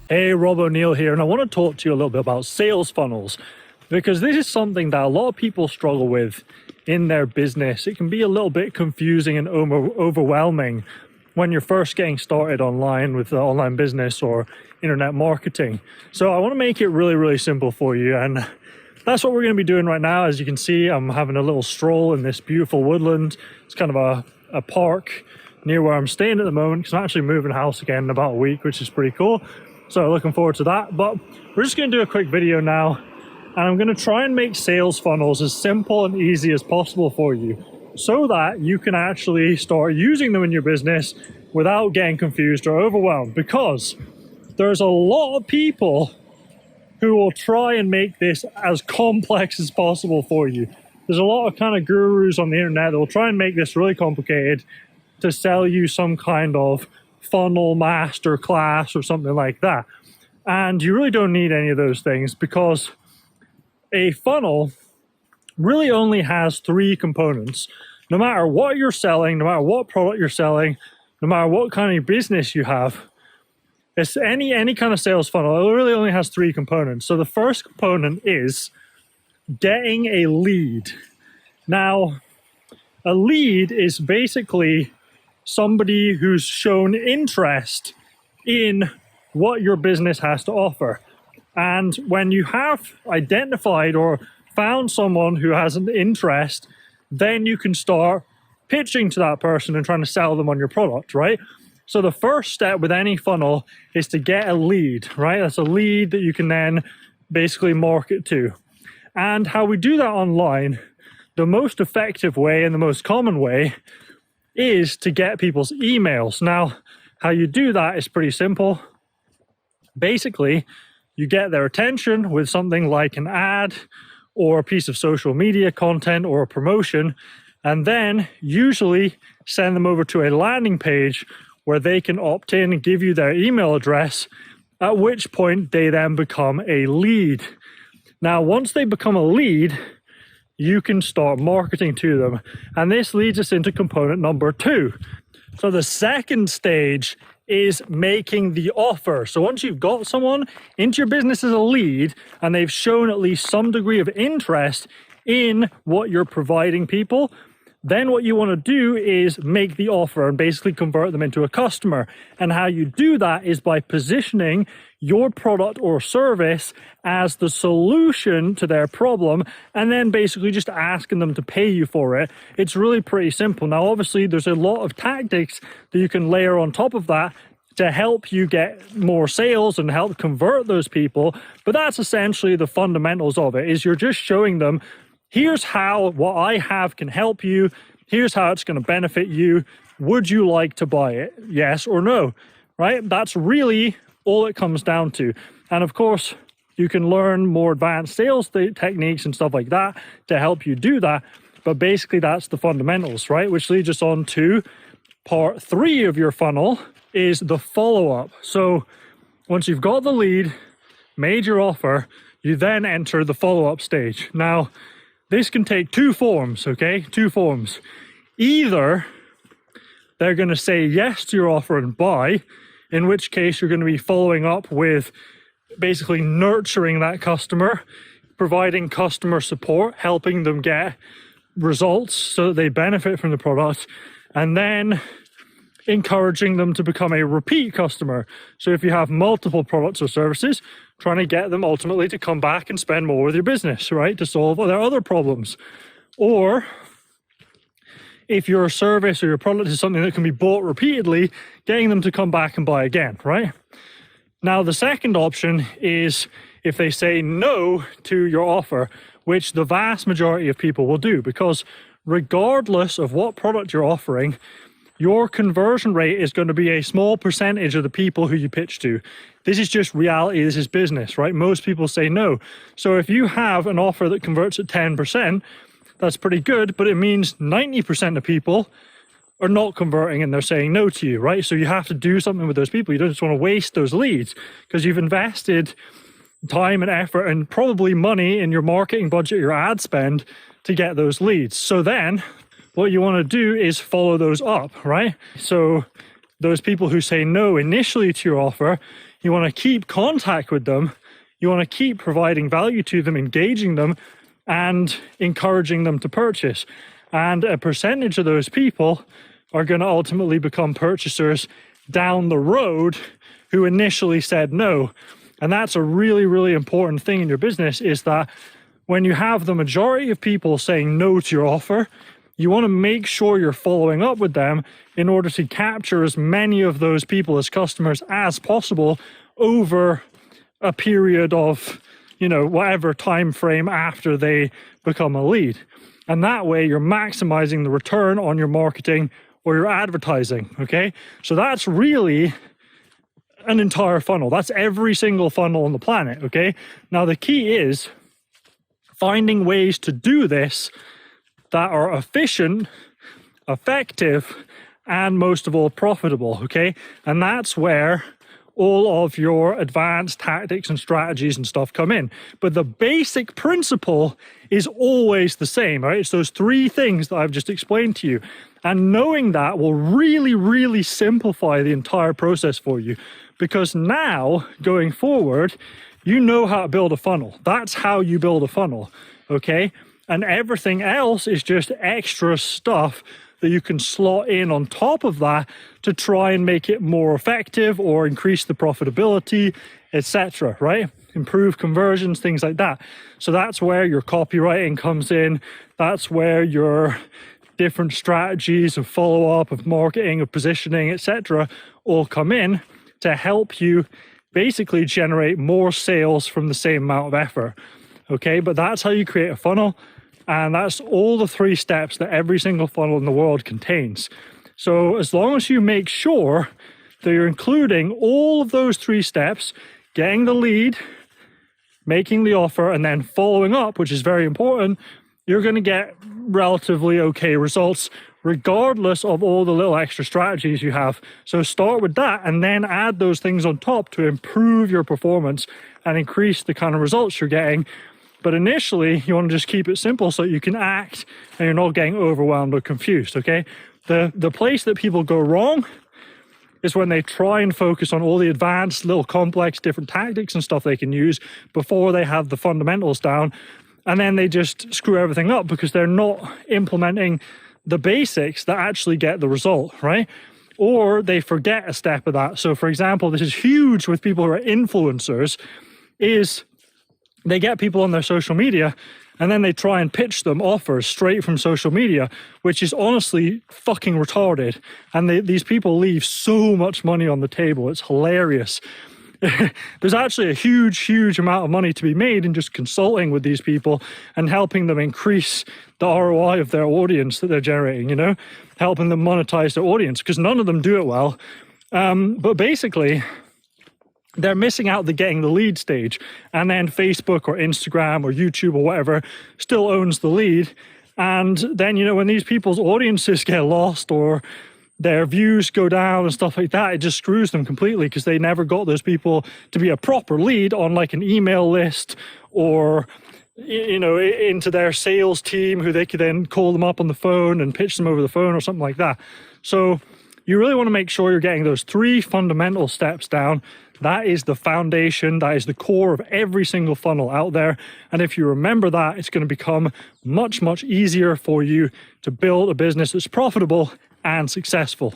Hey, Rob O'Neill here, and I want to talk to you a little bit about sales funnels, because this is something that a lot of people struggle with in their business. It can be a little bit confusing and overwhelming when you're first getting started online with online business or internet marketing. So I want to make it really, really simple for you, and that's what we're going to be doing right now. As you can see, I'm having a little stroll in this beautiful woodland. It's kind of a park near where I'm staying at the moment, because I'm actually moving house again in about a week, which is pretty cool. So looking forward to that. But we're just going to do a quick video now, and I'm going to try and make sales funnels as simple and easy as possible for you, so that you can actually start using them in your business without getting confused or overwhelmed. Because there's a lot of people who will try and make this as complex as possible for you. There's a lot of kind of gurus on the internet that will try and make this really complicated to sell you some kind of funnel master class or something like that. And you really don't need any of those things, because a funnel really only has three components. No matter what you're selling, no matter what product you're selling, no matter what kind of business you have, it's any kind of sales funnel, it really only has three components. So the first component is getting a lead. Now, a lead is basically somebody who's shown interest in what your business has to offer. And when you have identified or found someone who has an interest, then you can start pitching to that person and trying to sell them on your product, right? So the first step with any funnel is to get a lead, right? That's a lead that you can then basically market to. And how we do that online, the most effective way and the most common way is to get people's emails. Now, how you do that is pretty simple. Basically, you get their attention with something like an ad or a piece of social media content or a promotion, and then usually send them over to a landing page where they can opt in and give you their email address, at which point they then become a lead. Now, once they become a lead, you can start marketing to them. And this leads us into component number 2. So the second stage is making the offer. So once you've got someone into your business as a lead and they've shown at least some degree of interest in what you're providing people, then what you want to do is make the offer and basically convert them into a customer. And how you do that is by positioning your product or service as the solution to their problem, and then basically just asking them to pay you for it. It's really pretty simple. Now, obviously, there's a lot of tactics that you can layer on top of that to help you get more sales and help convert those people. But that's essentially the fundamentals of it, is you're just showing them, here's how what I have can help you. Here's how it's going to benefit you. Would you like to buy it? Yes or no, right? That's really all it comes down to. And of course, you can learn more advanced sales techniques and stuff like that to help you do that. But basically, that's the fundamentals, right? Which leads us on to part 3 of your funnel, is the follow-up. So once you've got the lead, made your offer, you then enter the follow-up stage. Now, this can take 2 forms, okay? 2 forms. Either they're going to say yes to your offer and buy, in which case you're going to be following up with basically nurturing that customer, providing customer support, helping them get results so that they benefit from the product, and then encouraging them to become a repeat customer. So if you have multiple products or services, trying to get them ultimately to come back and spend more with your business, right? To solve their other problems. Or if your service or your product is something that can be bought repeatedly, getting them to come back and buy again, right? Now, the second option is if they say no to your offer, which the vast majority of people will do, because regardless of what product you're offering, your conversion rate is going to be a small percentage of the people who you pitch to. This is just reality. This is business, right? Most people say no. So if you have an offer that converts at 10%, that's pretty good, but it means 90% of people are not converting and they're saying no to you, right? So you have to do something with those people. You don't just want to waste those leads, because you've invested time and effort and probably money in your marketing budget, your ad spend, to get those leads. So then what you want to do is follow those up, right? So those people who say no initially to your offer, you want to keep contact with them. You want to keep providing value to them, engaging them, and encouraging them to purchase. And a percentage of those people are going to ultimately become purchasers down the road who initially said no. And that's a really, really important thing in your business, is that when you have the majority of people saying no to your offer, you want to make sure you're following up with them in order to capture as many of those people as customers as possible over a period of, whatever time frame after they become a lead. And that way you're maximizing the return on your marketing or your advertising, okay? So that's really an entire funnel. That's every single funnel on the planet, okay? Now the key is finding ways to do this that are efficient, effective, and most of all profitable, okay? And that's where all of your advanced tactics and strategies and stuff come in. But the basic principle is always the same, right? It's those three things that I've just explained to you. And knowing that will really, really simplify the entire process for you, because now going forward, you know how to build a funnel. That's how you build a funnel, okay? And everything else is just extra stuff that you can slot in on top of that to try and make it more effective or increase the profitability, etc., right? Improve conversions, things like that. So that's where your copywriting comes in. That's where your different strategies of follow-up, of marketing, of positioning, etc., all come in to help you basically generate more sales from the same amount of effort. Okay, but that's how you create a funnel. And that's all the three steps that every single funnel in the world contains. So as long as you make sure that you're including all of those three steps, getting the lead, making the offer, and then following up, which is very important, you're going to get relatively okay results regardless of all the little extra strategies you have. So start with that and then add those things on top to improve your performance and increase the kind of results you're getting. But initially, you want to just keep it simple so you can act and you're not getting overwhelmed or confused, okay? The place that people go wrong is when they try and focus on all the advanced, little complex, different tactics and stuff they can use before they have the fundamentals down. And then they just screw everything up because they're not implementing the basics that actually get the result, right? Or they forget a step of that. So for example, this is huge with people who are influencers, is they get people on their social media and then they try and pitch them offers straight from social media, which is honestly fucking retarded. And these people leave so much money on the table. It's hilarious. There's actually a huge amount of money to be made in just consulting with these people and helping them increase the ROI of their audience that they're generating, helping them monetize their audience, because none of them do it well. But basically, they're missing out the getting the lead stage, and then Facebook or Instagram or YouTube or whatever still owns the lead. And then, when these people's audiences get lost or their views go down and stuff like that, it just screws them completely because they never got those people to be a proper lead on like an email list or, into their sales team who they could then call them up on the phone and pitch them over the phone or something like that. So you really want to make sure you're getting those three fundamental steps down. That is the foundation, that is the core of every single funnel out there. And if you remember that, it's going to become much easier for you to build a business that's profitable and successful.